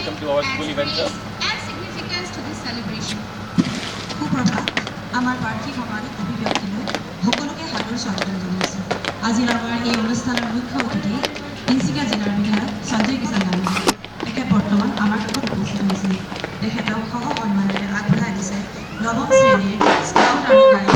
welcome to our school event, sir. And significance to this celebration. সুপ্ৰভাত আমাৰ প্ৰাৰ্থী সভাৰ অভিব্যক্তিলৈ সকলোকে সাদৰ স্বাগতম জনাইছোঁ। আজিৰ আমাৰ এই অনুষ্ঠানৰ মুখ্য অতিথি তিনিচুকীয়া জিলাৰ বিধায়ক সঞ্জয় কিষাণ ডাঙৰীয়া। তেখেত বৰ্তমান আমাৰ কাষত উপস্থিত হৈছে। তেখেতক সহ সন্মানেৰে আগবঢ়াই দিছে নৱম শ্ৰেণীৰ স্কাউট আৰু guide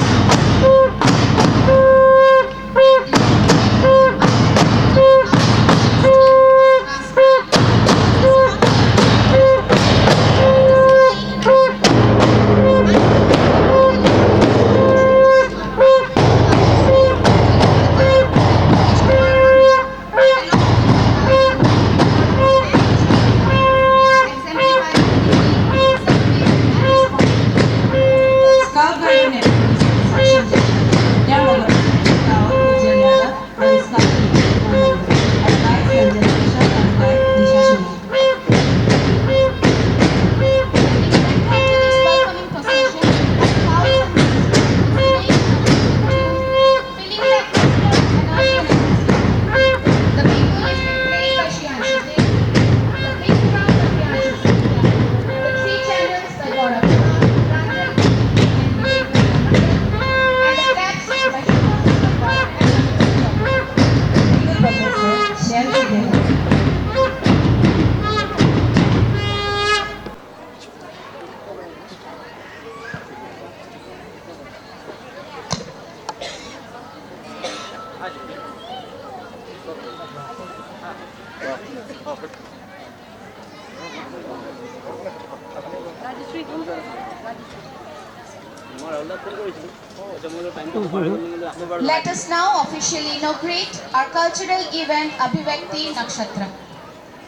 Let us now officially inaugurate our cultural event Abhivakti Nakshatra.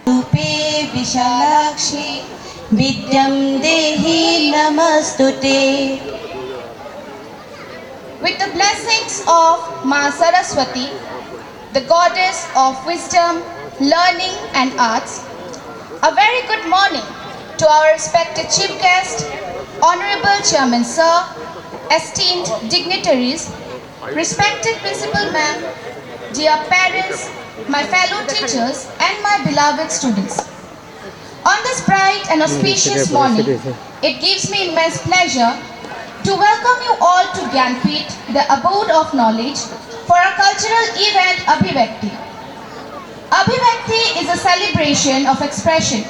रूपे विशालाक्षी विद्यं देहि नमस्तुते। With the blessings of Ma Saraswati, the goddess of wisdom, learning and arts, a very good morning to our respected chief guest, Honorable Chairman Sir, esteemed dignitaries, respected Principal Ma'am, dear parents, my fellow teachers and my beloved students. On this bright and auspicious morning, it gives me immense pleasure to welcome you all to Gyanpith, the abode of knowledge, for our cultural event Abhivakti. Abhivakti is a celebration of expression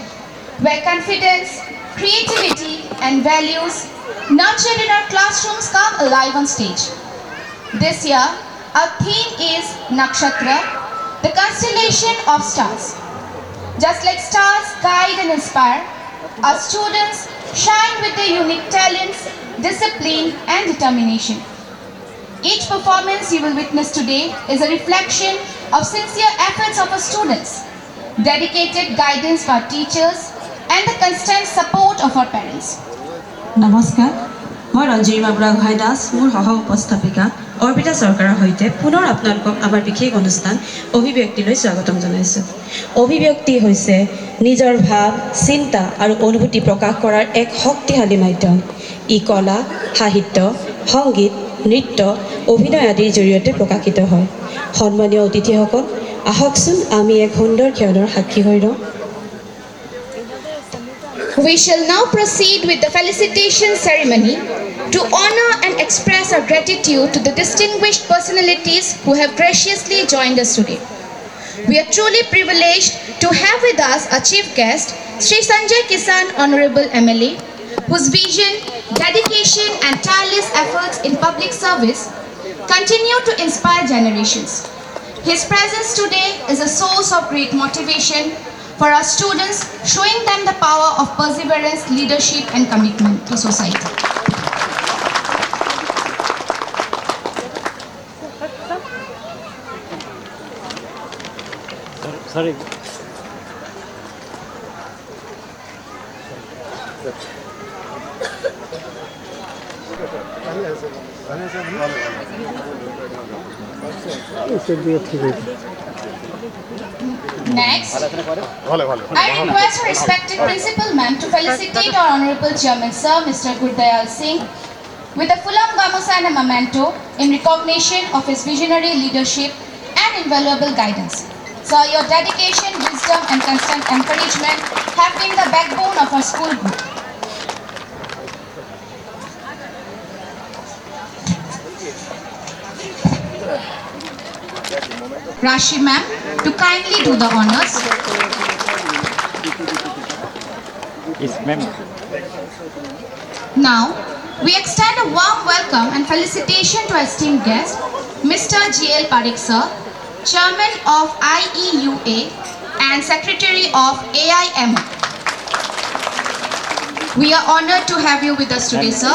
where confidence, creativity and values nurtured in our classrooms come alive on stage. This year, our theme is Nakshatra, the constellation of stars. Just like stars guide and inspire, our students shine with their unique talents, discipline and determination. Each performance you will witness today is a reflection of sincere efforts of our students, dedicated guidance by our teachers and the constant support of our parents. নমস্কাৰ, মই ৰঞ্জিমা বুঢ়াগোহাঁই দাস, মোৰ সহ উপস্থাপিকা অৰ্পিতা চৰকাৰৰ সৈতে পুনৰ আপোনালোকক আমাৰ বিশেষ অনুষ্ঠান অভিব্যক্তিলৈ স্বাগতম জনাইছোঁ। অভিব্যক্তি হৈছে নিজৰ ভাৱ, চিন্তা আৰু অনুভূতি প্ৰকাশ কৰাৰ এক শক্তিশালী মাধ্যম। ই কলা, সাহিত্য, সংগীত, নৃত্য, অভিনয় আদিৰ জৰিয়তে প্ৰকাশিত হয়। সন্মানীয় অতিথিসকল, আহকচোন আমি এক সুন্দৰ ক্ষণৰ সাক্ষী হৈ ৰওঁ। We shall now proceed with the felicitation ceremony to honor and express our gratitude to the distinguished personalities who have graciously joined us today. We are truly privileged to have with us our chief guest, Sri Sanjay Kisan, Honorable MLA, whose vision, dedication and tireless efforts in public service continue to inspire generations. His presence today is a source of great motivation for our students, showing them the power of perseverance, leadership and commitment to society. Sorry. Next, I request our respected Principal Ma'am to felicitate our Honorable Chairman Sir, Mr. Gurdayal Singh, with a Fulam Gamusa and a memento in recognition of his visionary leadership and invaluable guidance. Sir, your dedication, wisdom, and constant encouragement have been the backbone of our school group. Rashi ma'am, to kindly do the honors. Yes, ma'am. Now, we extend a warm welcome and felicitation to our esteemed guest, Mr. G.L. Parekh sir, Chairman of IEUA and Secretary of AIM. We are honored to have you with us today, sir.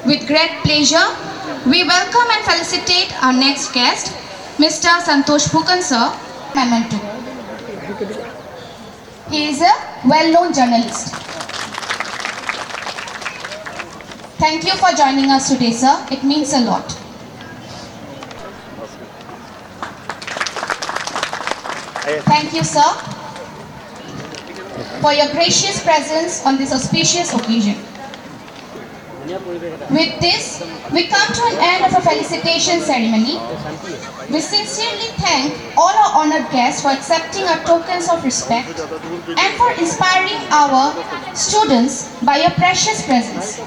With great pleasure, we welcome and felicitate our next guest, Mr. Santosh Phukan sir, Memento. He is a well-known journalist. Thank you for joining us today, sir. It means a lot. Thank you, sir, for your gracious presence on this auspicious occasion. With this, we come to an end of a felicitation ceremony. We sincerely thank all our honored guests for accepting our tokens of respect and for inspiring our students by your precious presence.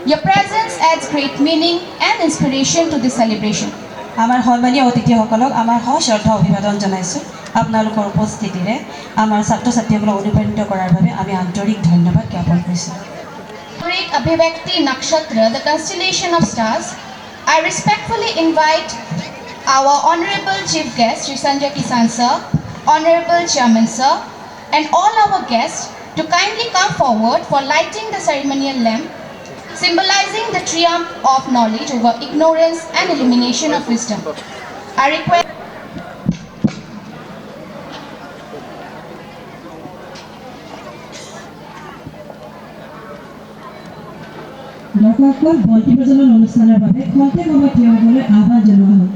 Your presence adds great meaning and inspiration to this celebration. আমাৰ সন্মানীয় অতিথিসকলক আমাৰ সশ্ৰদ্ধা অভিবাদন জনাইছোঁ। আপোনালোকৰ উপস্থিতিৰে আমাৰ ছাত্ৰ ছাত্ৰীসকলক অনুপ্ৰাণিত কৰাৰ বাবে আমি আন্তৰিক ধন্যবাদ জ্ঞাপন কৰিছোঁ। Great Abhivakti Nakshatra, the constellation of stars, I respectfully invite our Honorable Chief Guest, Shri Sanjay Kisan Sir, Honorable Chairman Sir, and all our guests to kindly come forward for lighting the ceremonial lamp, symbolizing the triumph of knowledge over ignorance and illumination of wisdom. I request দৰ্শকসকল বন্তি প্ৰজ্বলন অনুষ্ঠানৰ বাবে খন্তেক সময় থিয় হ'বলৈ আহ্বান জনোৱা হ'ল।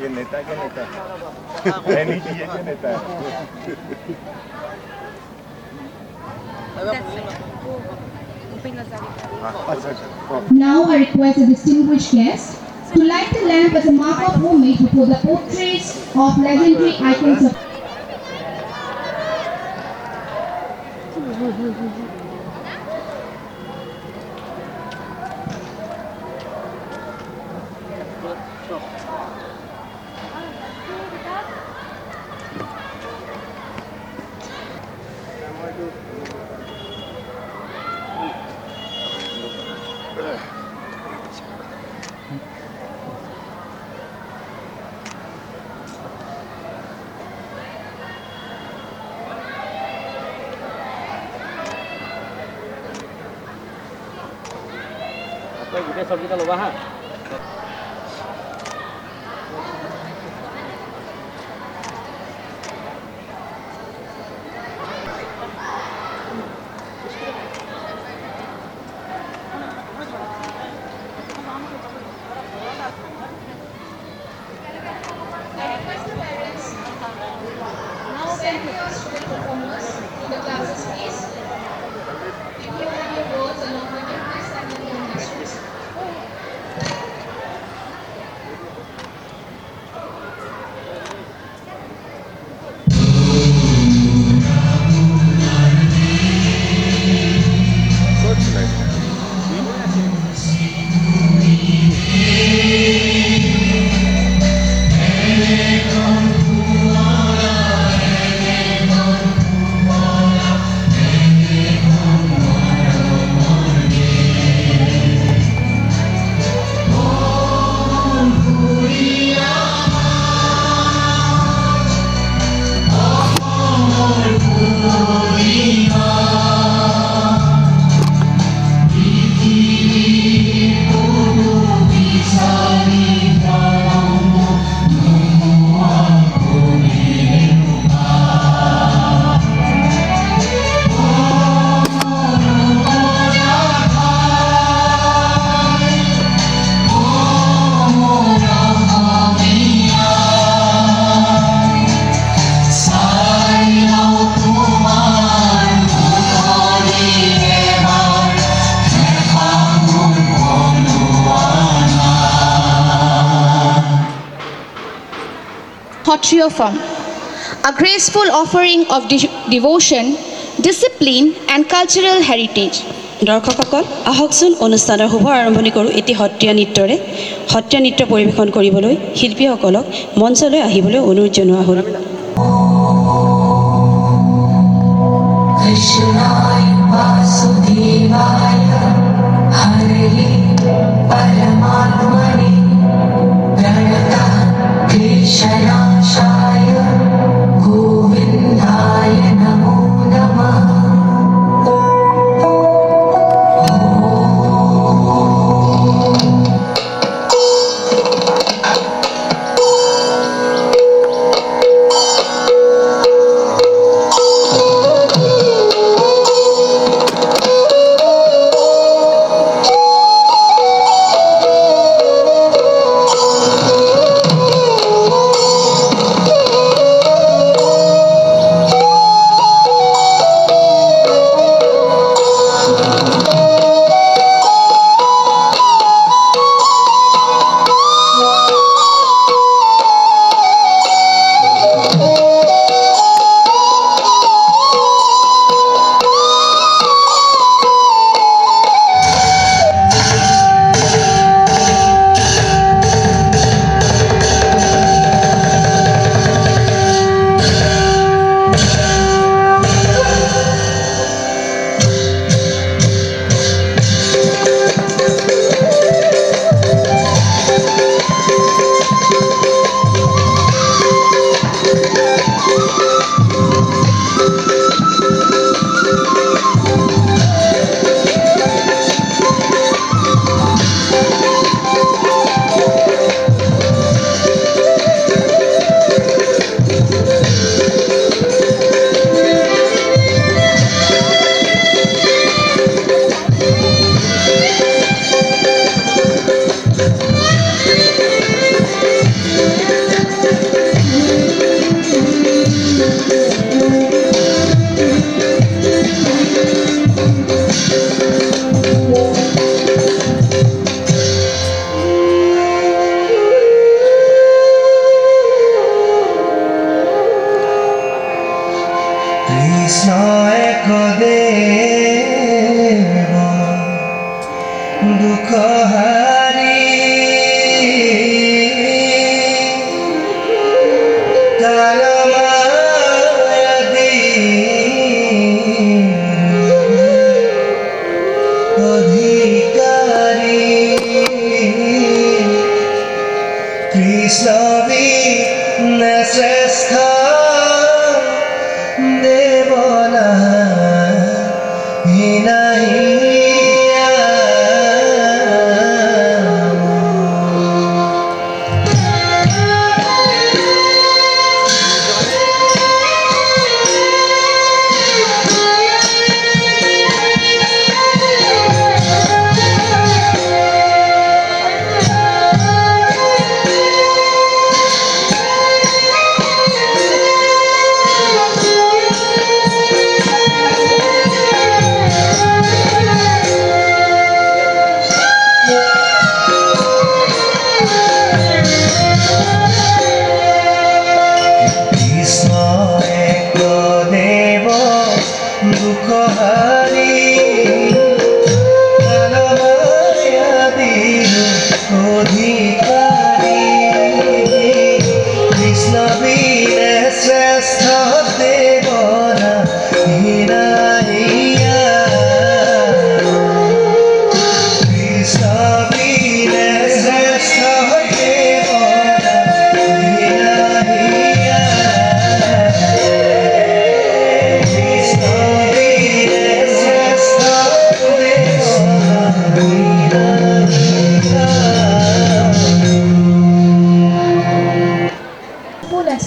ये नेता क्या नेता है नहीं ये क्या नेता है Now I request a distinguished guest to light the lamp as a mark of homage before the portraits of legendary icons of গোটেই চব্জিটা ল'বা হা send your student performers to the classes, please. If you have your words along with your please send them to the next. trio form, a graceful offering of devotion, discipline, and cultural heritage. দৰ্শকসকল আহকচোন অনুষ্ঠানৰ শুভ আৰম্ভণি কৰোঁ এটি সত্ৰীয়া নৃত্যৰে। সত্ৰীয়া নৃত্য পৰিৱেশন কৰিবলৈ শিল্পীসকলক মঞ্চলৈ আহিবলৈ অনুৰোধ জনোৱা হ'ল। कृष्णाय वासुदेवाय हरये परमात्मने प्रणतः क्लेशनाशाय गोविन्दाय नमो नमः।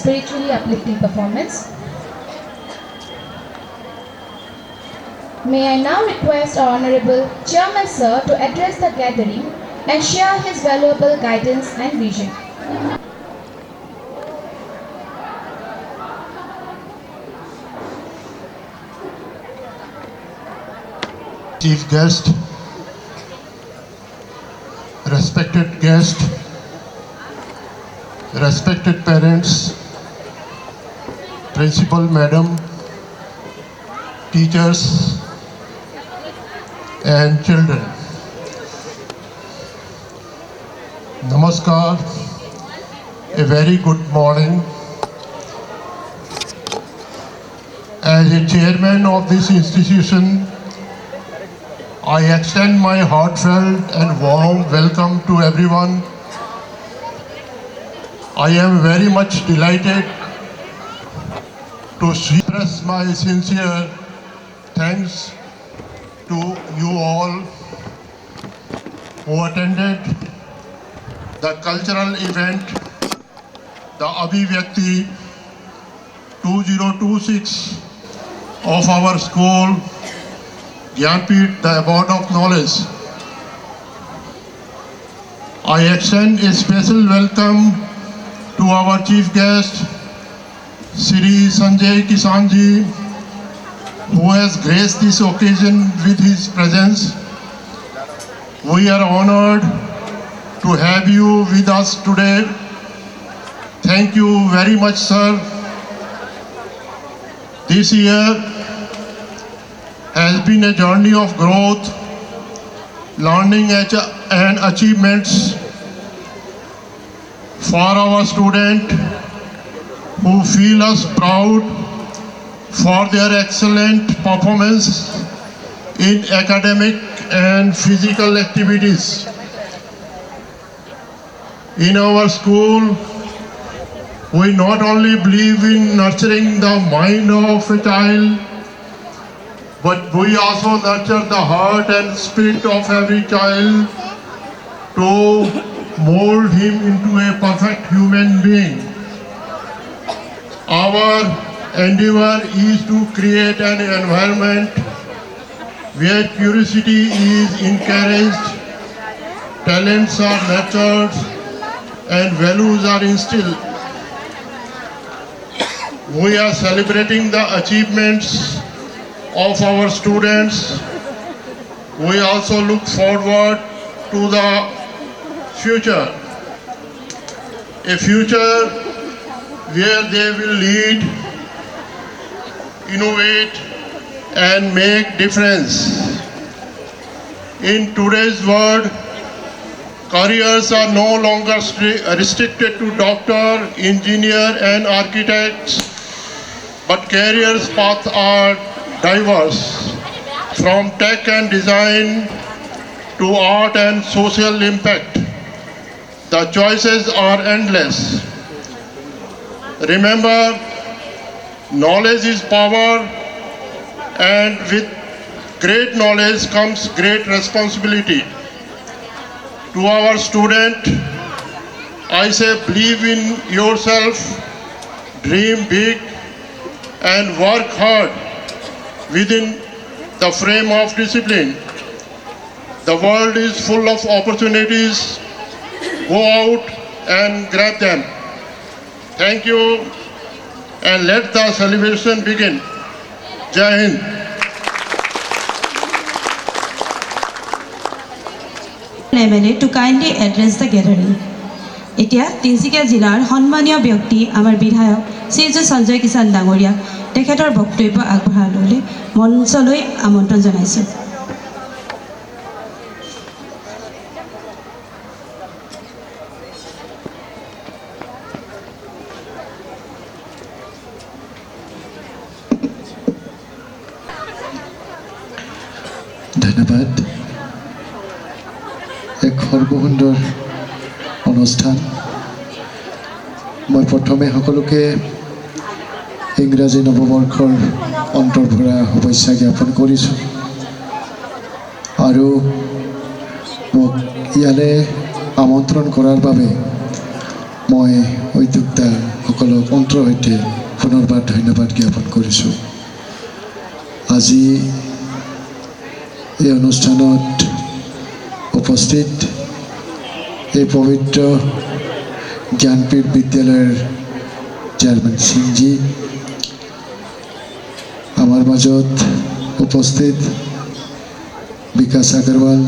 Spiritually uplifting performance. May I now request our Honorable Chairman Sir to address the gathering and share his valuable guidance and vision. Chief guest, respected guest, respected parents, Principal Madam, teachers, and children. Namaskar, a very good morning. As a chairman of this institution, I extend my heartfelt and warm welcome to everyone. I am very much delighted to express my sincere thanks to you all who attended the cultural event, the Abhivyakti 2026 of our school, Gyanpith, the Abode of Knowledge. I extend a special welcome to our chief guest, Shri Sanjay Kisanji, who has graced this occasion with his presence. We are honored to have you with us today. Thank you very much, sir. This year has been a journey of growth, learning and achievements for our students who feel us proud for their excellent performance in academic and physical activities. In our school, we not only believe in nurturing the mind of a child, but we also nurture the heart and spirit of every child to mold him into a perfect human being. Our endeavor is to create an environment where curiosity is encouraged, talents are nurtured, and values are instilled. We are celebrating the achievements of our students. We also look forward to the future, a future where they will lead, innovate, and make difference. In today's world, careers are no longer restricted to doctor, engineer, and architects, but careers paths are diverse, from tech and design to art and social impact. The choices are endless. Remember, knowledge is power, and with great knowledge comes great responsibility. To our student, I say believe in yourself, dream big, and work hard within the frame of discipline. The world is full of opportunities. Go out and grab them. Thank you, and let the celebration begin. Jai Hind. MLA to kindly address the gathering. এতিয়া তিনিচুকীয়া জিলাৰ সন্মানীয় ব্যক্তি আমাৰ বিধায়ক শ্ৰীযুত সঞ্জয় কিষাণ ডাঙৰীয়া তেখেতৰ বক্তব্য আগবঢ়াবলৈ মঞ্চলৈ আমন্ত্ৰণ জনাইছোঁ। ধন্যবাদ। এক সৰ্বসুন্দৰ অনুষ্ঠান। মই প্ৰথমে সকলোকে ইংৰাজী নৱবৰ্ষৰ অন্তৰ্ভৰা শুভেচ্ছা জ্ঞাপন কৰিছোঁ আৰু মোক ইয়ালৈ আমন্ত্ৰণ কৰাৰ বাবে মই উদ্যোক্তাসকলক অন্তৰৰ সৈতে পুনৰবাৰ ধন্যবাদ জ্ঞাপন কৰিছোঁ। আজি এই অনুষ্ঠানত উপস্থিত এই পবিত্ৰ জ্ঞানপীঠ বিদ্যালয়ৰ চেয়াৰমেন সিংজী, আমাৰ মাজত উপস্থিত বিকাশ আগৰৱাল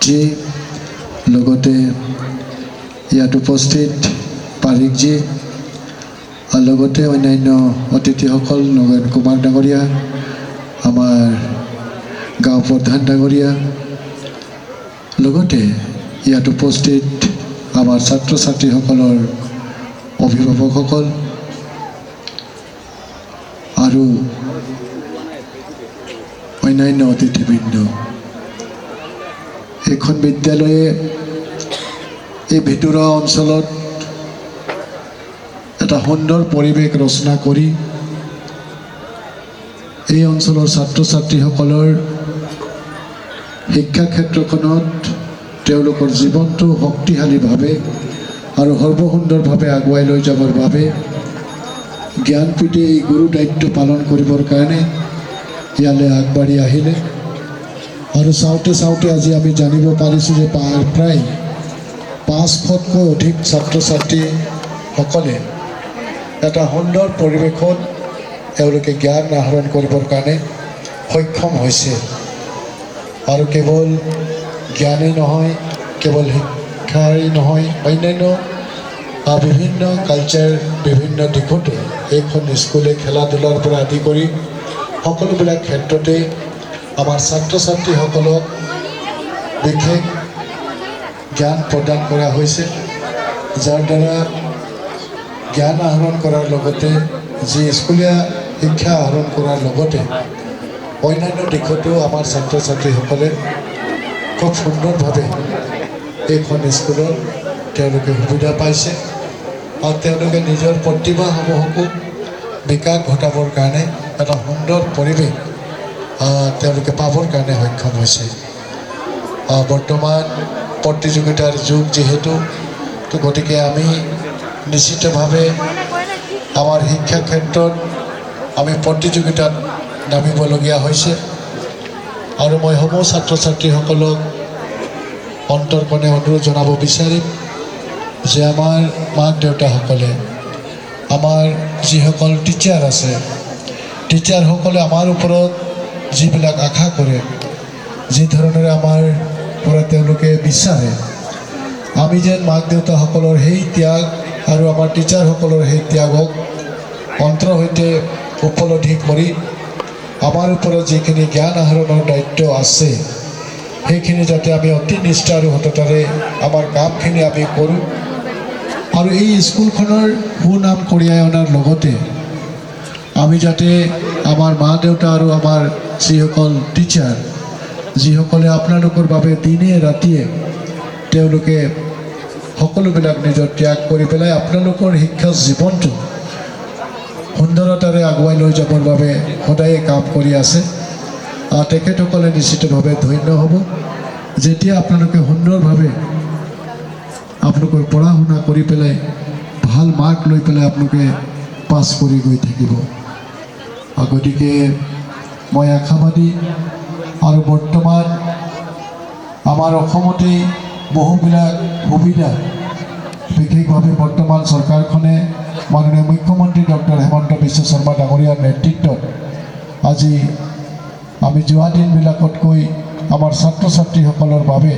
জি, লগতে ইয়াত উপস্থিত পাৰিকজী আৰু লগতে অন্যান্য অতিথিসকল নগেন কুমাৰ ডাঙৰীয়া, আমাৰ গাঁও প্ৰধান ডাঙৰীয়া, লগতে ইয়াত উপস্থিত আমাৰ ছাত্ৰ ছাত্ৰীসকলৰ অভিভাৱকসকল আৰু অন্যান্য অতিথিবৃন্দ, এইখন বিদ্যালয়ে এই ভিতৰুৱা অঞ্চলত এটা সুন্দৰ পৰিৱেশ ৰচনা কৰি এই অঞ্চলৰ ছাত্ৰ ছাত্ৰীসকলৰ শিক্ষা ক্ষেত্ৰখনত তেওঁলোকৰ জীৱনটো শক্তিশালীভাৱে আৰু সৰ্বসুন্দৰভাৱে আগুৱাই লৈ যাবৰ বাবে জ্ঞানপীঠে এই গুৰু দায়িত্ব পালন কৰিবৰ কাৰণে ইয়ালৈ আগবাঢ়ি আহিলে। আৰু চাওঁতে চাওঁতে আজি আমি জানিব পাৰিছোঁ যে প্ৰায় 500তকৈ অধিক ছাত্ৰ ছাত্ৰীসকলে এটা সুন্দৰ পৰিৱেশত তেওঁলোকে জ্ঞান আহৰণ কৰিবৰ কাৰণে সক্ষম হৈছে। আৰু কেৱল জ্ঞানেই নহয়, কেৱল শিক্ষাই নহয়, অন্যান্য বিভিন্ন কালচাৰ বিভিন্ন দিশতো এইখন স্কুলে খেলা ধূলাৰ পৰা আদি কৰি সকলোবিলাক ক্ষেত্ৰতে আমাৰ ছাত্ৰ ছাত্ৰীসকলক বিশেষ জ্ঞান প্ৰদান কৰা হৈছে, যাৰ দ্বাৰা জ্ঞান আহৰণ কৰাৰ লগতে যি স্কুলীয়া শিক্ষা আহৰণ কৰাৰ লগতে অন্যান্য দিশতো আমাৰ ছাত্ৰ ছাত্ৰীসকলে খুব সুন্দৰভাৱে এইখন স্কুলত তেওঁলোকে সুবিধা পাইছে আৰু তেওঁলোকে নিজৰ প্ৰতিভাসমূহকো বিকাশ ঘটাবৰ কাৰণে এটা সুন্দৰ পৰিৱেশ তেওঁলোকে পাবৰ কাৰণে সক্ষম হৈছে। বৰ্তমান প্ৰতিযোগিতাৰ যুগ যিহেতু, তো গতিকে আমি নিশ্চিতভাৱে আমাৰ শিক্ষা ক্ষেত্ৰত আমি প্ৰতিযোগিতাত নামিবলগীয়া হৈছে। আৰু মই সমূহ ছাত্ৰ ছাত্ৰীসকলক অন্তৰপণে অনুৰোধ জনাব বিচাৰিম যে আমাৰ মাক দেউতাসকলে, আমাৰ যিসকল টিচাৰ আছে, টিচাৰসকলে আমাৰ ওপৰত যিবিলাক আশা কৰে, যি ধৰণেৰে আমাৰ পৰা তেওঁলোকে বিচাৰে, আমি যেন মাক দেউতাসকলৰ সেই ত্যাগ আৰু আমাৰ টিচাৰসকলৰ সেই ত্যাগক অন্তৰৰ সৈতে উপলব্ধি কৰি আমাৰ ওপৰত যিখিনি জ্ঞান আহৰণৰ দায়িত্ব আছে সেইখিনি যাতে আমি অতি নিষ্ঠা আৰু সততাৰে আমাৰ কামখিনি আমি কৰোঁ আৰু এই স্কুলখনৰ সুনাম কঢ়িয়াই অনাৰ লগতে আমি যাতে আমাৰ মা দেউতা আৰু আমাৰ যিসকল টিচাৰ, যিসকলে আপোনালোকৰ বাবে দিনে ৰাতিয়ে তেওঁলোকে সকলোবিলাক নিজৰ ত্যাগ কৰি পেলাই আপোনালোকৰ শিক্ষা জীৱনটো সুন্দৰতাৰে আগুৱাই লৈ যাবৰ বাবে সদায়ে কাম কৰি আছে, তেখেতসকলে নিশ্চিতভাৱে ধন্য হ'ব যেতিয়া আপোনালোকে সুন্দৰভাৱে আপোনালোকৰ পঢ়া শুনা কৰি পেলাই ভাল মাৰ্ক লৈ পেলাই আপোনালোকে পাছ কৰি গৈ থাকিব। গতিকে মই আশাবাদী। আৰু বৰ্তমান আমাৰ অসমতেই বহুবিলাক সুবিধা বিশেষভাৱে বৰ্তমান চৰকাৰখনে মাননীয় মুখ্যমন্ত্ৰী ডক্টৰ হেমন্ত বিশ্ব শৰ্মা ডাঙৰীয়াৰ নেতৃত্বত আজি আমি যোৱা দিনবিলাকতকৈ আমাৰ ছাত্ৰ ছাত্ৰীসকলৰ বাবে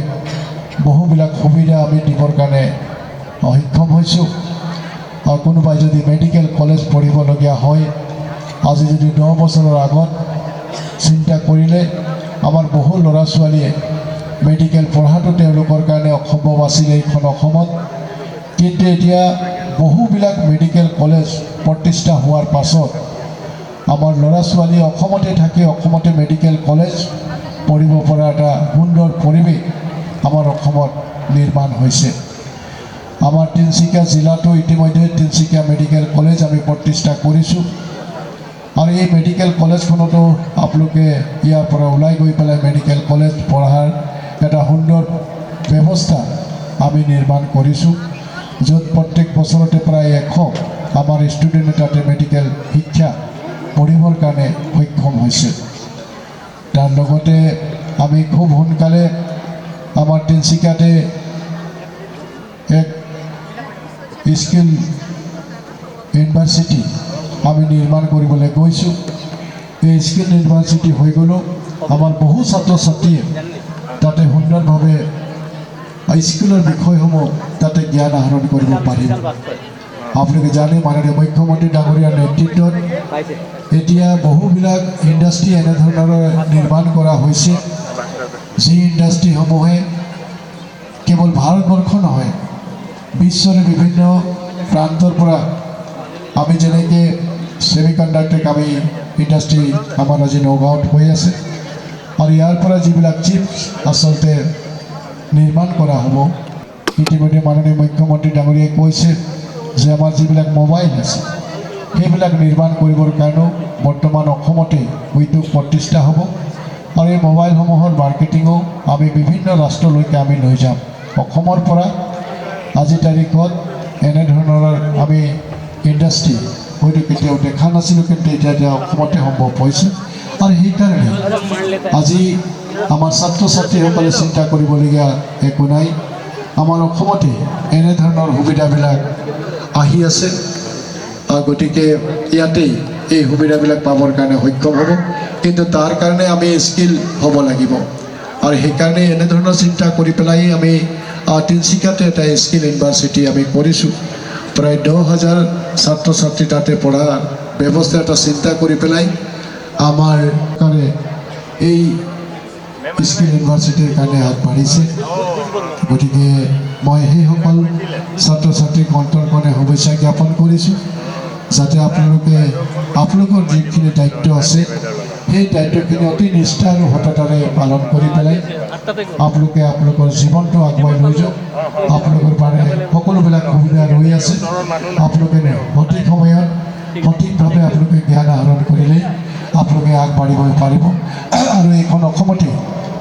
বহুবিলাক সুবিধা আমি দিবৰ কাৰণে সক্ষম হৈছোঁ। কোনোবাই যদি মেডিকেল কলেজ পঢ়িবলগীয়া হয়, আজি যদি 10 বছৰৰ আগত চিন্তা কৰিলে আমাৰ বহু ল'ৰা ছোৱালীয়ে মেডিকেল পঢ়াটো তেওঁলোকৰ কাৰণে অসম্ভৱ আছিলে এইখন অসমত, কিন্তু এতিয়া বহুবিলাক মেডিকেল কলেজ প্ৰতিষ্ঠা হোৱাৰ পাছত আমাৰ ল'ৰা ছোৱালীয়ে অসমতে থাকি অসমতে মেডিকেল কলেজ পঢ়িব পৰা এটা সুন্দৰ পৰিৱেশ আমাৰ অসমত নিৰ্মাণ হৈছে। আমাৰ তিনিচুকীয়া জিলাতো ইতিমধ্যে তিনিচুকীয়া মেডিকেল কলেজ আমি প্ৰতিষ্ঠা কৰিছোঁ আৰু এই মেডিকেল কলেজখনতো আপোনালোকে ইয়াৰ পৰা ওলাই গৈ পেলাই মেডিকেল কলেজ পঢ়াৰ এটা সুন্দৰ ব্যৱস্থা আমি নিৰ্মাণ কৰিছোঁ, য'ত প্ৰত্যেক বছৰতে প্ৰায় 100 আমাৰ ষ্টুডেণ্টে তাতে মেডিকেল শিক্ষা পঢ়িবৰ কাৰণে সক্ষম হৈছে। তাৰ লগতে আমি খুব সোনকালে আমাৰ তিনিচুকীয়াতে এক স্কিল ইউনিভাৰ্চিটি আমি নিৰ্মাণ কৰিবলৈ গৈছোঁ। এই স্কিল ইউনিভাৰ্চিটি হৈ গ'লেও আমাৰ বহু ছাত্ৰ ছাত্ৰীয়ে তাতে সুন্দৰভাৱে স্কুলৰ বিষয়সমূহ তাতে জ্ঞান আহৰণ কৰিব পাৰিব। আপোনালোকে জানে মাননীয় মুখ্যমন্ত্ৰী ডাঙৰীয়াৰ নেতৃত্বত এতিয়া বহুবিলাক ইণ্ডাষ্ট্ৰী এনেধৰণৰ নিৰ্মাণ কৰা হৈছে, যি ইণ্ডাষ্ট্ৰীসমূহে কেৱল ভাৰতবৰ্ষ নহয় বিশ্বৰে বিভিন্ন প্ৰান্তৰ পৰা আমি যেনেকৈ ছেমিকণ্ডাক্টৰ আমি ইণ্ডাষ্ট্ৰী আমাৰ আজি নগাঁৱত হৈ আছে আৰু ইয়াৰ পৰা যিবিলাক চিপছ আচলতে নিৰ্মাণ কৰা হ'ব। ইতিমধ্যে মাননীয় মুখ্যমন্ত্ৰী ডাঙৰীয়াই কৈছে যে আমাৰ যিবিলাক মোবাইল আছে সেইবিলাক নিৰ্মাণ কৰিবৰ কাৰণেও বৰ্তমান অসমতে উদ্যোগ প্ৰতিষ্ঠা হ'ব আৰু এই মোবাইলসমূহৰ মাৰ্কেটিঙো আমি বিভিন্ন ৰাষ্ট্ৰলৈকে আমি লৈ যাম। অসমৰ পৰা আজিৰ তাৰিখত এনেধৰণৰ আমি ইণ্ডাষ্ট্ৰী হয়তো কেতিয়াও দেখা নাছিলোঁ, কিন্তু এতিয়া অসমতে সম্ভৱ হৈছে আৰু সেইকাৰণে আজি আমাৰ ছাত্ৰ ছাত্ৰীসকলে চিন্তা কৰিবলগীয়া একো নাই। আমাৰ অসমতে এনেধৰণৰ সুবিধাবিলাক আহি আছে, গতিকে ইয়াতেই এই সুবিধাবিলাক পাবৰ কাৰণে সক্ষম হ'ব, কিন্তু তাৰ কাৰণে আমি স্কিল হ'ব লাগিব আৰু সেইকাৰণে এনেধৰণৰ চিন্তা কৰি পেলাই আমি তিনিচুকীয়াতে এটা স্কিল ইউনিভাৰ্চিটি আমি কৰিছোঁ। প্ৰায় 10,000 ছাত্ৰ ছাত্ৰী তাতে পঢ়াৰ ব্যৱস্থা এটা চিন্তা কৰি পেলাই আমাৰ কাৰণে এই স্কিল ইউনিভাৰ্চিটিৰ কাৰণে আগবাঢ়িছে। গতিকে মই সেইসকল ছাত্ৰ ছাত্ৰীক অন্তৰকৰণে শুভেচ্ছা জ্ঞাপন কৰিছোঁ, যাতে আপোনালোকৰ যিখিনি দায়িত্ব আছে সেই দায়িত্বখিনি অতি নিষ্ঠা আৰু সততাৰে পালন কৰি পেলাই আপোনালোকৰ জীৱনটো আগুৱাই লৈ যাওক। আপোনালোকৰ পাৰে সকলোবিলাক সুবিধা ৰৈ আছে, আপোনালোকে সঠিক সময়ত সঠিকভাৱে আপোনালোকে জ্ঞান আহৰণ কৰিলে আপোনালোকে আগবাঢ়িব পাৰিব আৰু এইখন অসমতে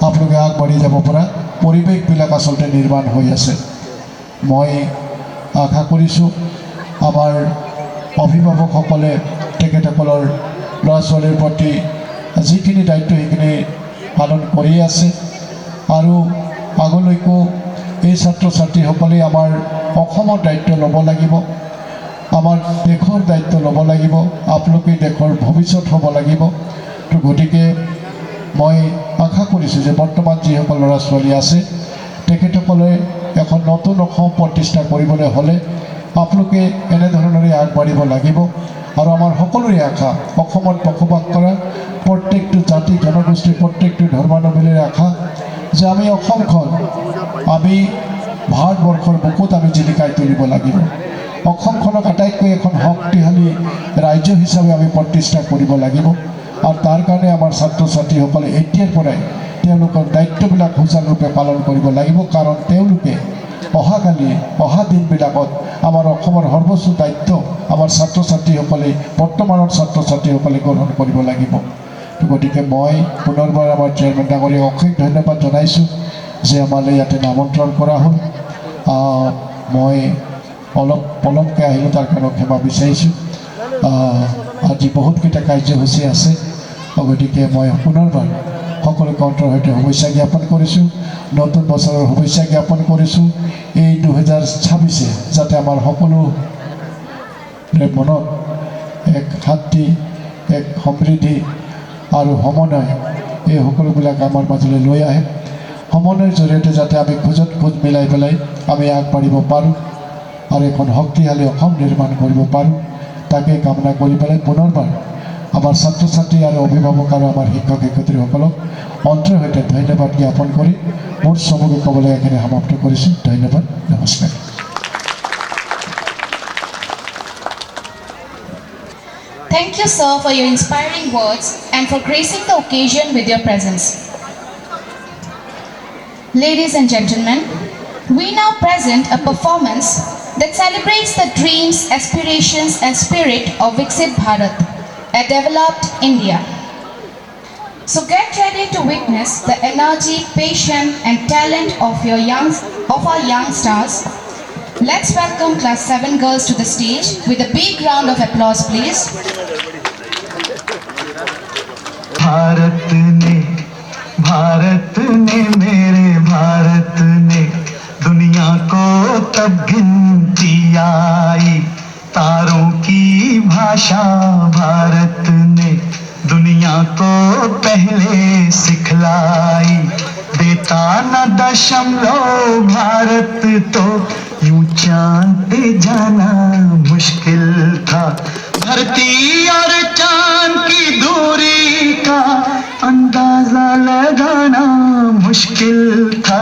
আপোনালোকে আগবাঢ়ি যাব পৰা পৰিৱেশবিলাক আচলতে নিৰ্মাণ হৈ আছে। মই আশা কৰিছোঁ আমাৰ অভিভাৱকসকলে তেখেতসকলৰ ল'ৰা ছোৱালীৰ প্ৰতি যিখিনি দায়িত্ব সেইখিনি পালন কৰি আছে আৰু আগলৈকো এই ছাত্ৰ ছাত্ৰীসকলে আমাৰ অসমৰ দায়িত্ব ল'ব লাগিব, আমাৰ দেশৰ দায়িত্ব ল'ব লাগিব, আপোনালোকে দেশৰ ভৱিষ্যত হ'ব লাগিব। তো গতিকে মই আশা কৰিছোঁ যে বৰ্তমান যিসকল ল'ৰা ছোৱালী আছে তেখেতসকলে এখন নতুন অসম প্ৰতিষ্ঠা কৰিবলৈ হ'লে আপোনালোকে এনেধৰণেৰে আগবাঢ়িব লাগিব আৰু আমাৰ সকলোৰে আশা অসমত বসবাস কৰা প্ৰত্যেকটো জাতি জনগোষ্ঠী প্ৰত্যেকটো ধৰ্মাৱলম্বীৰ আশা যে আমি অসমখন আমি ভাৰতবৰ্ষৰ বুকুত আমি জিলিকাই তুলিব লাগিব। অসমখনক আটাইতকৈ এখন শক্তিশালী ৰাজ্য হিচাপে আমি প্ৰতিষ্ঠা কৰিব লাগিব আৰু তাৰ কাৰণে আমাৰ ছাত্ৰ ছাত্ৰীসকলে এতিয়াৰ পৰাই তেওঁলোকৰ দায়িত্ববিলাক সুচাৰুৰূপে পালন কৰিব লাগিব, কাৰণ তেওঁলোকে অহা দিনবিলাকত আমাৰ অসমৰ সৰ্বোচ্চ দায়িত্ব আমাৰ ছাত্ৰ ছাত্ৰীসকলে বৰ্তমানৰ ছাত্ৰ ছাত্ৰীসকলে গ্ৰহণ কৰিব লাগিব। গতিকে মই পুনৰবাৰ আমাৰ চেয়াৰমেন ডাঙৰীয়াক অশেষ ধন্যবাদ জনাইছোঁ যে আমালৈ ইয়াতে আমন্ত্ৰণ কৰা হ'ল। মই অলপ পলমকৈ আহিলোঁ, তাৰ কাৰণে ক্ষমা বিচাৰিছোঁ। আজি বহুতকেইটা কাৰ্যসূচী আছে, গতিকে মই পুনৰবাৰ সকলোকে অন্তৰৰ সৈতে শুভেচ্ছা জ্ঞাপন কৰিছোঁ, নতুন বছৰৰ শুভেচ্ছা জ্ঞাপন কৰিছোঁ। এই 2026 যাতে আমাৰ সকলোৰে মনত এক শান্তি, এক সমৃদ্ধি আৰু সমন্বয় এই সকলোবিলাক আমাৰ মাজলৈ লৈ আহে। সমন্বয়ৰ জৰিয়তে যাতে আমি খোজত খোজ মিলাই পেলাই আমি আগবাঢ়িব পাৰোঁ আৰু এখন শক্তিশালী অসম নিৰ্মাণ কৰিব পাৰোঁ, তাকে কামনা কৰি পেলাই পুনৰবাৰ আমাৰ ছাত্ৰ ছাত্ৰী আৰু অভিভাৱক আৰু আমাৰ শিক্ষক শিক্ষয়িত্ৰীসকলক অন্তৰৰ সৈতে ধন্যবাদ জ্ঞাপন কৰি মোৰ চমুকৈ ক'বলৈ এইখিনি সমাপ্ত কৰিছোঁ। ধন্যবাদ, নমস্কাৰ। Thank you, sir, for your inspiring words and for gracing the occasion with your presence. Ladies and gentlemen, we now present a performance that celebrates the dreams, aspirations and spirit of Viksit Bharat, a developed India. So get ready to witness the energy, passion and talent of our young stars. Let's welcome Class 7 girls to the stage with a big round of applause, please. Bharat ने मेरे भारत ने दुनिया को तब गिनती आई, तारों की भाषा भारत ने दुनिया को पहले सिखलाई, देता न दशमलव भारत तो यूं चांद पे जाना मुश्किल था, धरती और चांद की दूरी का अंदाजा लगाना मुश्किल था।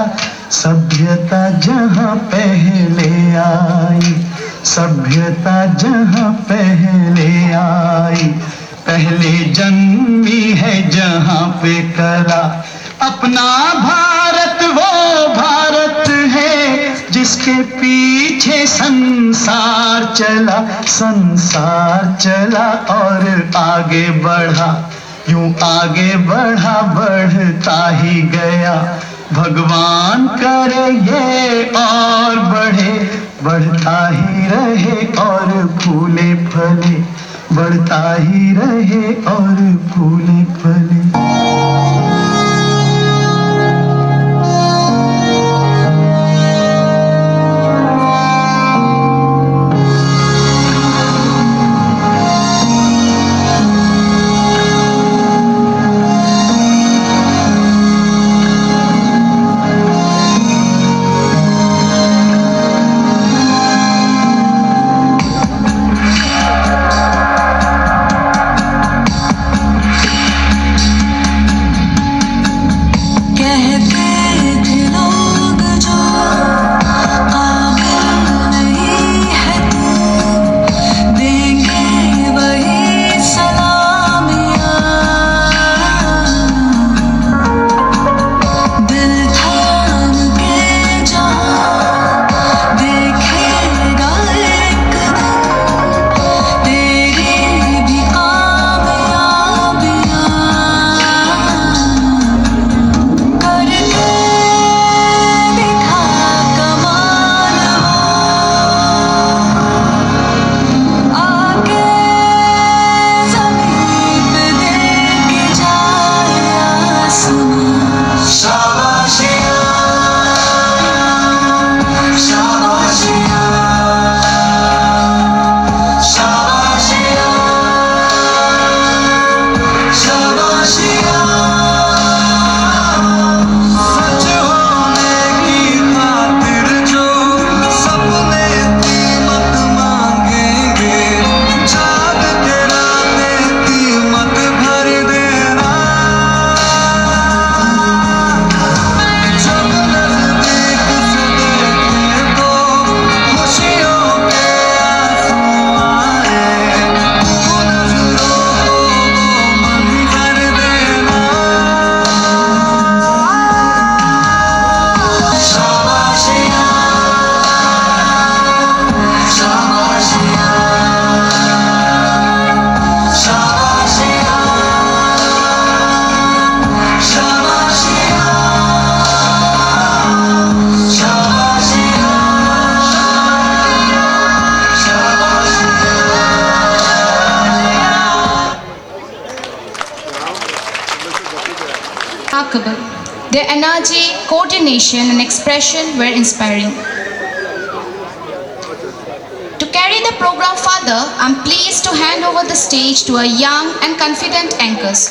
सभ्यता जहाँ पहले आई, सभ्यता जहाँ पहले आई, पहले जन्मी है जहाँ पे कला। अपना भारत वो भारत है जिसके पीछे संसार चला, संसार चला और आगे बढ़ा, यूं आगे बढ़ा बढ़ता ही गया। भगवान करे ये और बढ़े, बढ़ता ही रहे और फूले फले, बढ़ता ही रहे और फूले फले। Remarkable. Their energy, coordination, and expression were inspiring. To carry the program further, I'm pleased to hand over the stage to our young and confident anchors,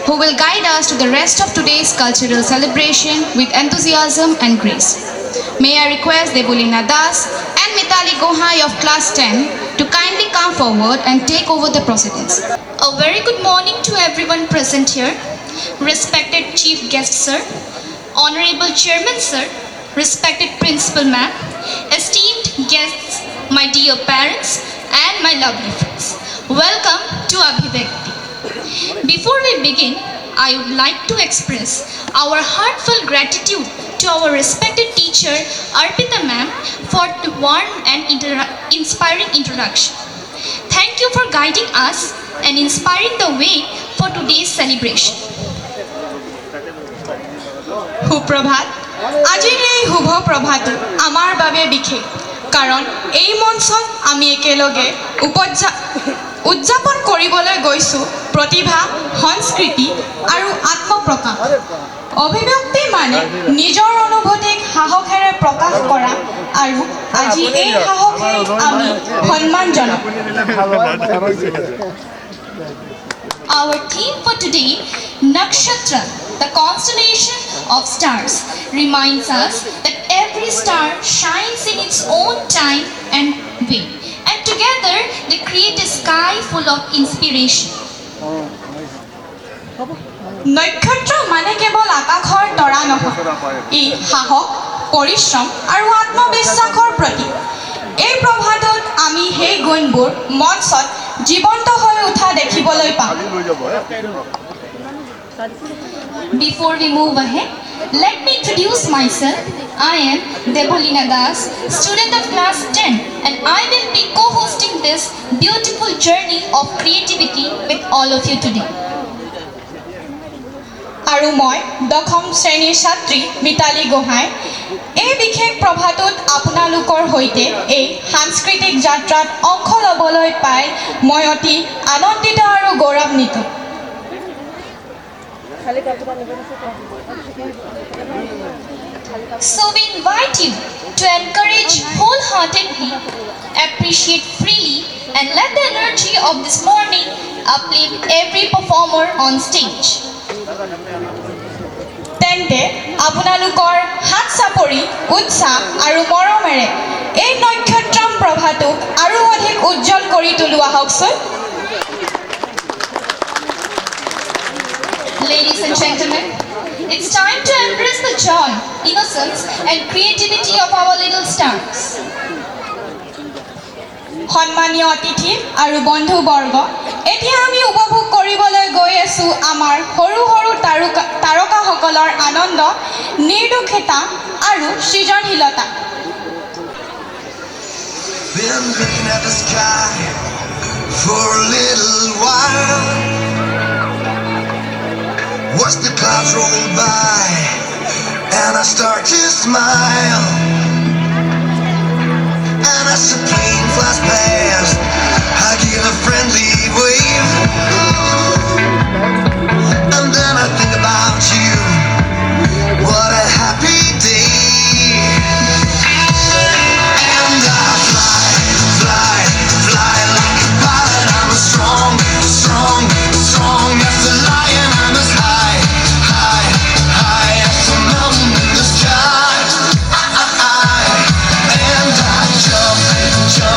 who will guide us to the rest of today's cultural celebration with enthusiasm and grace. May I request Debulina Das and Mitali Gohai of Class 10 to kindly come forward and take over the proceedings. A very good morning to everyone present here. Respected Chief Guest Sir, Honorable Chairman Sir, respected Principal Ma'am, esteemed guests, my dear parents and my lovely friends. Welcome to Abhivekti. Before we begin, I would like to express our heartfelt gratitude to our respected teacher Arpita Ma'am for the warm and inspiring introduction. Thank you for guiding us and inspiring the way for today's celebration. সুপ্ৰভাত। আজিৰ এই শুভ প্ৰভাত আমাৰ বাবে বিশেষ, কাৰণ এই মঞ্চত আমি একেলগে উদযাপন কৰিবলৈ গৈছোঁ প্ৰতিভা, সংস্কৃতি আৰু আত্মপ্ৰকাশ। অভিব্যক্তি মানে নিজৰ অনুভূতিক সাহসেৰে প্ৰকাশ কৰা, আৰু আজি এই সাহসেই আমি সন্মান জনাওঁ। Our theme for today, Nakshatra, the constellation of stars, reminds us that every every star shines in its own time and way, and together they create a sky full of inspiration. নক্ষত্ৰ মানে কেৱল আকাশৰ তৰা নহয়, ই সাহস, পৰিশ্ৰম আৰু আত্মবিশ্বাসৰ প্ৰতীক। এই প্ৰভাতত আমি সেই গুণবোৰ মঞ্চত জীৱন্ত হৈ উঠা দেখিবলৈ পাম। Before we move ahead, let me introduce myself. I am Debolina Das, student of class 10, and I will be co-hosting this beautiful journey of creativity with all of you today. আৰু মই দশম শ্ৰেণীৰ ছাত্ৰী মিতালী গোহাঁই। এই বিশেষ প্ৰভাতত আপোনালোকৰ সৈতে এই সাংস্কৃতিক যাত্ৰাত অংশ ল'বলৈ পাই মই অতি আনন্দিত আৰু গৌৰৱান্বিত। So we invite you to encourage wholeheartedly, appreciate freely, and let the energy of this morning uplift every performer on stage. তেন্তে আপোনালোকৰ হাত চাপৰি, উৎসাহ আৰু মৰমেৰে এই নক্ষত্ৰম প্ৰভাটোক আৰু অধিক উজ্জ্বল কৰি তোলোৱা হওকচোন। Ladies and gentlemen, it's time to embrace the joy, innocence, and creativity of our little stars. সন্মানীয় অতিথি আৰু বন্ধুবৰ্গ, এতিয়া আমি উপভোগ কৰিবলৈ গৈ আছোঁ আমাৰ সৰু সৰু তাৰকাসকলৰ আনন্দ, নিৰ্দোষতা আৰু সৃজনশীলতা। Been looking at the sky for a little while. Watch the clouds roll by and I start to smile. And as the plane flies past, I give a friendly wave. And then I think about you. What a happy day. And I fly, fly, fly like a pilot. I'm as strong, strong, strong as the lion. I'm as high, high, high as the mountain in the sky. And I jump, jump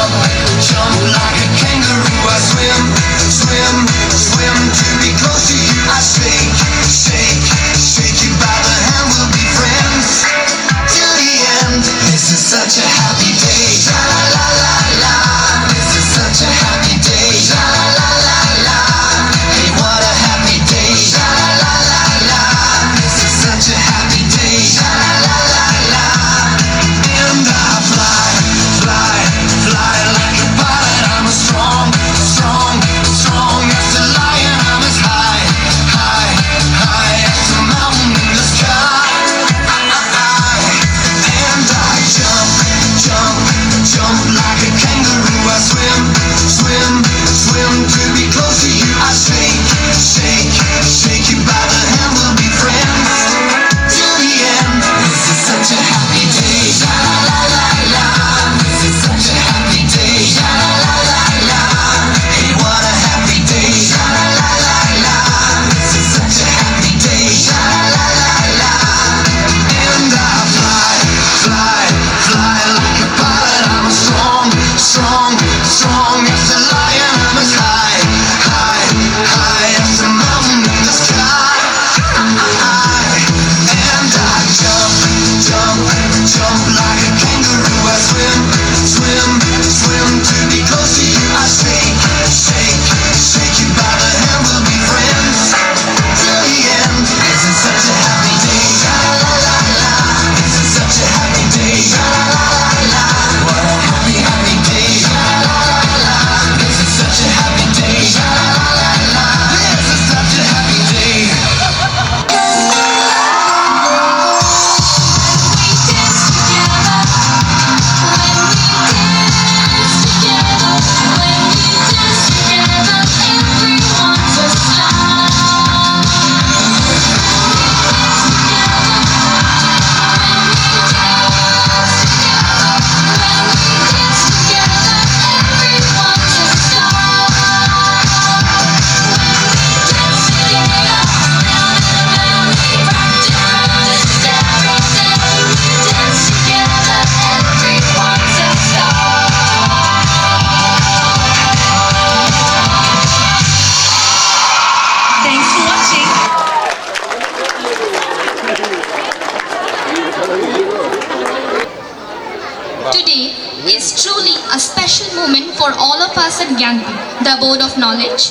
a special moment for all of us at Gyanpi, the abode of knowledge.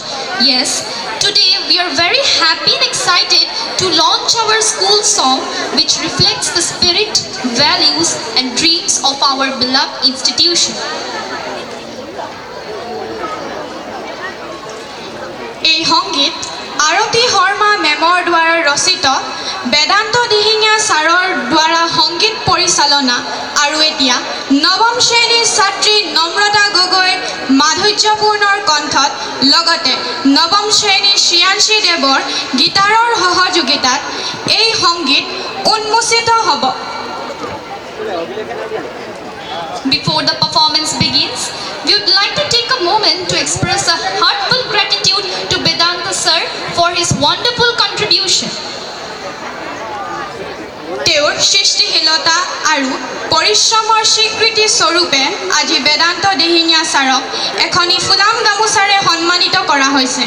Yes, today we are very happy and excited to launch our school song, which reflects the spirit, values, and dreams of our beloved institution. এই সংগীত আৰতী শৰ্মা মেমৰ দ্বাৰা ৰচিত, বেদান্ত দিহিঙীয়া ছাৰৰ দ্বাৰা সংগীত পৰিচালনা আৰু এতিয়া নৱম শ্ৰেণীৰ ছাত্ৰী নম্ৰতা গগৈৰ মাধুৰ্যপূৰ্ণৰ কণ্ঠত লগতে নৱম শ্ৰেণীৰ শ্ৰিয়াংশী দেৱৰ গীটাৰৰ সহযোগিতাত এই সংগীত উন্মোচিত হ'ব। Before the performance begins, we would like to take a moment to express a heartfelt gratitude to Vedanta sir for his wonderful contribution. তেওঁৰ সৃষ্টিশীলতা আৰু পৰিশ্ৰমৰ স্বীকৃতি স্বৰূপে আজি বেদান্ত দিহিঙীয়া ছাৰক এখনি ফুলাম গামোচাৰে সন্মানিত কৰা হৈছে।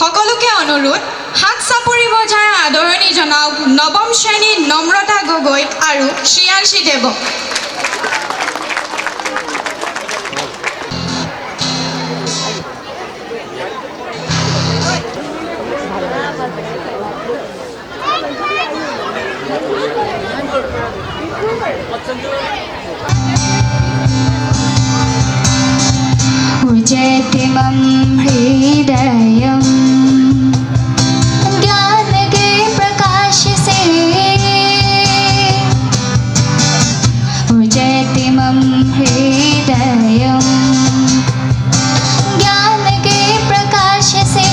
সকলোকে অনুৰোধ, হাত চাপৰি বজাই আদৰণি জনাওক নৱম শ্ৰেণীৰ নম্ৰতা গগৈক আৰু শ্ৰিয়াংশী দেৱক। उजतिमं हृदयं ज्ञान के प्रकाश से, उजतिमं हृदयं ज्ञान के प्रकाश से,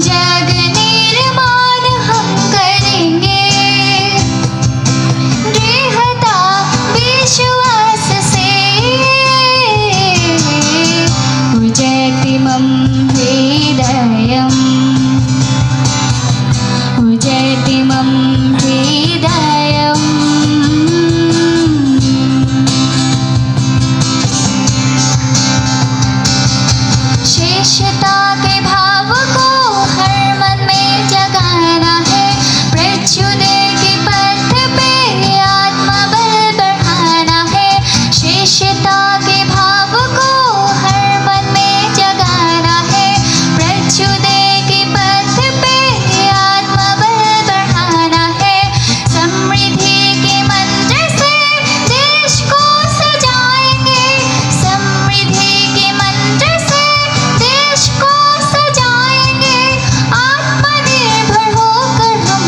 जग निर्माण हम करेंगे दृढ़ता विश्वास से, उजतिमं हृदयं, उजतिमं हृदयम्। शेषता के भाव को हर मन में जगाना है, प्रच्युदय के पथ पे आत्मबल बढ़ाना है। शेषता के भाव को हर मन में जगाना है, प्रच्युदय के पथ पे आत्मबल बढ़ाना है। समृद्धि के मंत्र से देश को सजाएंगे, समृद्धि के मंत्र से देश को सजाएंगे। आत्मनिर्भर होकर हम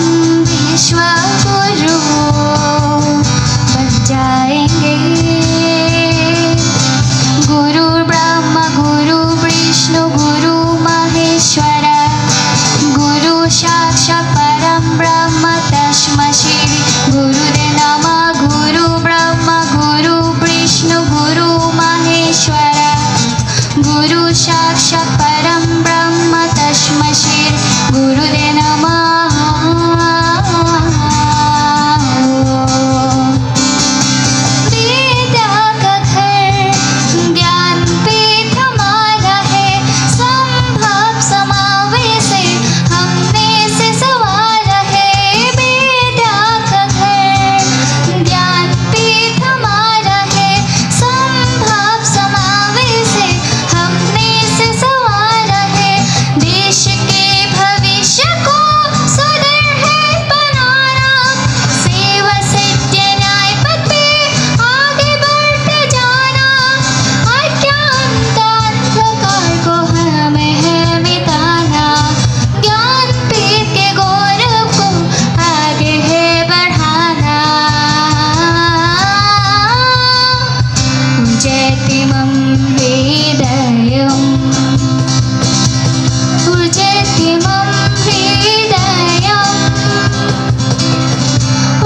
विश्व गुरु बन जाएंगे। गुरु ब्रह्मा गुरु विष्णु गुरु महेश्वर, गुरु साक्षात् परम ब्रह्म तस्मै श्री गुरुदेव नमः। गुरु ब्रह्मा गुरु विष्णु गुरु महेश्वर, गुरु साक्षात् परम ब्रह्म तस्मै श्री गुरुदेव नमः। विद्या का घर ज्ञान पीठ हमारा है, संभव समावेश हमने से सवारा है। विद्या का घर ज्ञान पीठ हमारा है, संभव समावेश हमने से सवारा है। देश के भविष्य को सुदृढ़ बनाना, सेवा सत्य न्याय पथ पे आगे बढ़ते जाना। अज्ञानता अंधकार को हमें है मिटाना, ज्ञान पीठ के गौरव को आगे है बढ़ाना। उजतिमं हृदयं, उजतिमं हृदयं,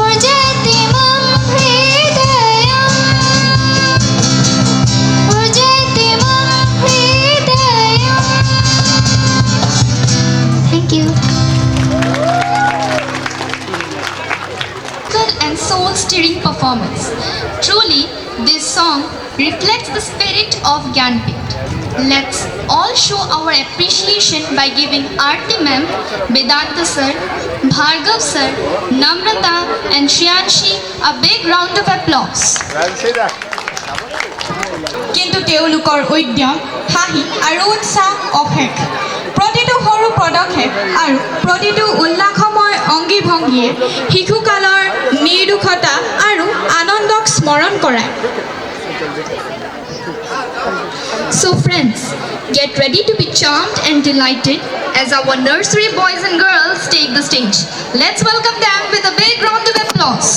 उजतिमं हृदयं, उजतिमं हृदयं। Thank you. And soul-stirring performance. Truly, this song reflects the spirit of Gyanpit. Let's all show our appreciation by giving Aarti ma'am, Vedanta sir, Bhargav sir, Namrata and Shriyanshi a big round of applause. কিন্তু তেওঁলোকৰ উদ্যম হাঁহি আৰু উৎসাহ অশেষ প্ৰতিটো সৰু পদক্ষেপ আৰু প্ৰতিটো উল্লাসময় অংগী ভংগীয়ে শিশুকালৰ নিৰ্দোষতা আৰু আনন্দক স্মৰণ কৰায় So friends, get ready to be charmed and delighted as our nursery boys and girls take the stage. Let's welcome them with a big round of applause.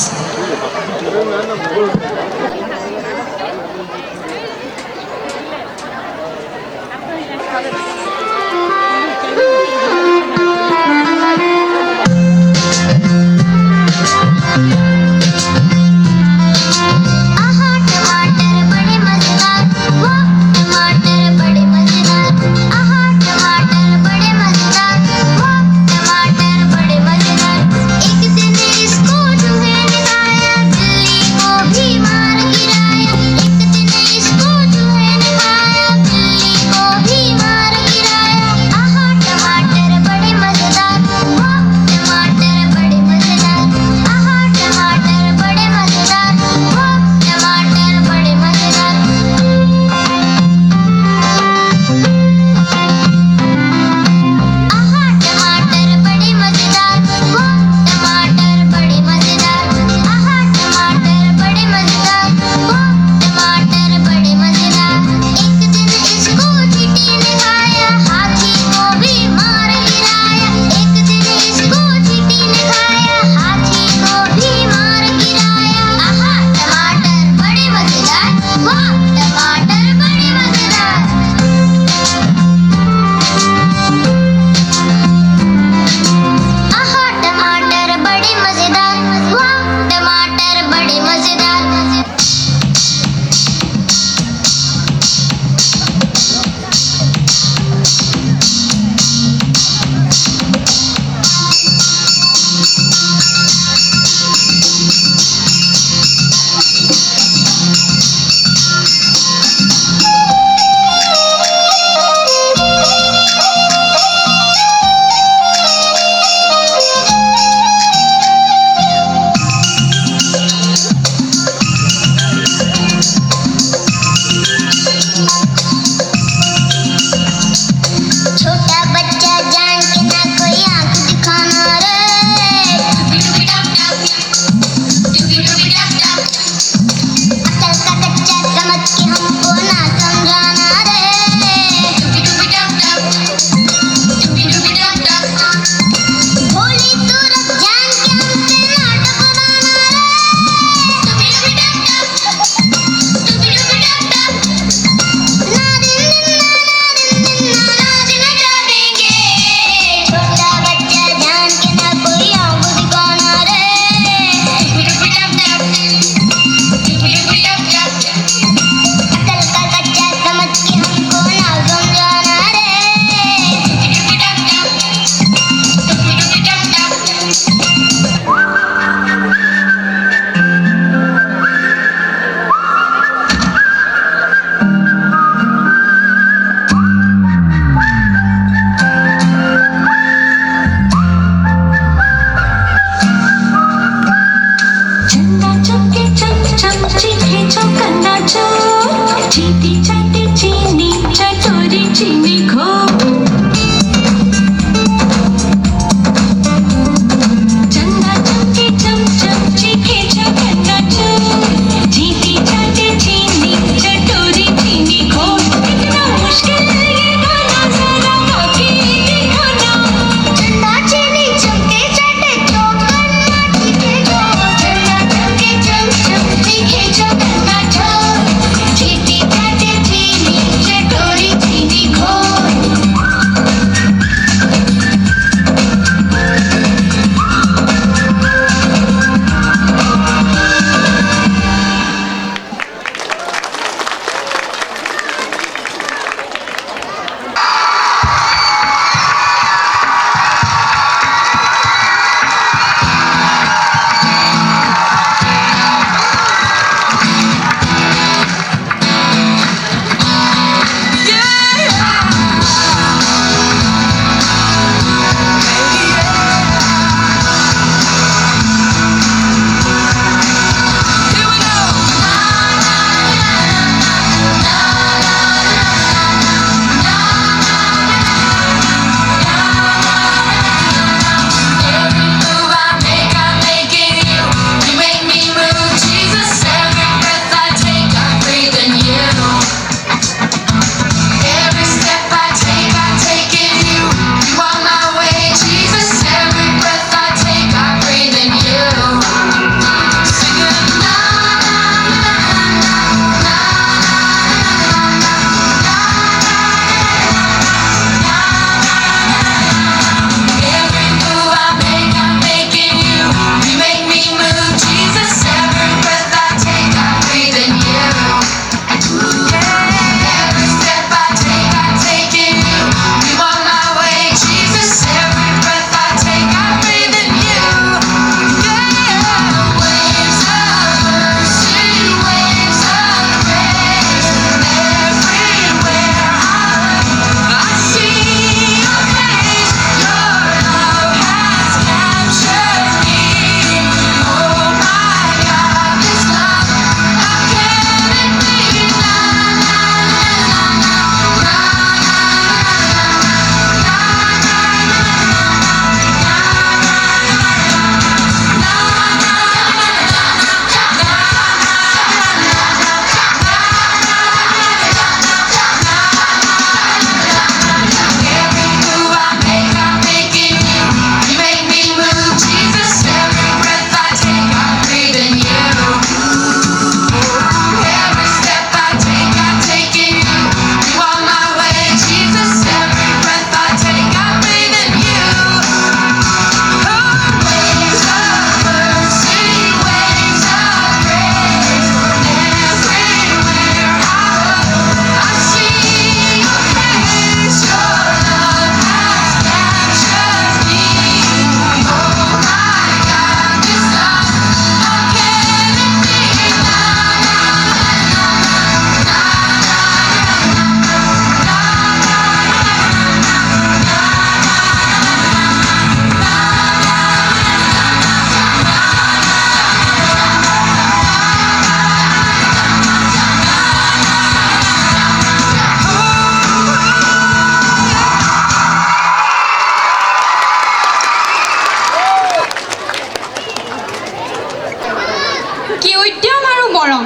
কি উদ্যম আৰু মৰম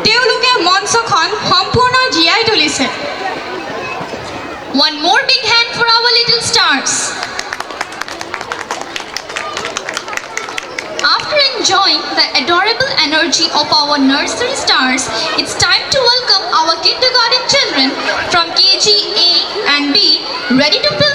তেওঁলোকে মঞ্চখন সম্পূৰ্ণ জীয়াই তুলিছে One more big hand for our little stars. After enjoying the adorable energy of our nursery stars, it's time to welcome our kindergarten children from KG A and B, ready to play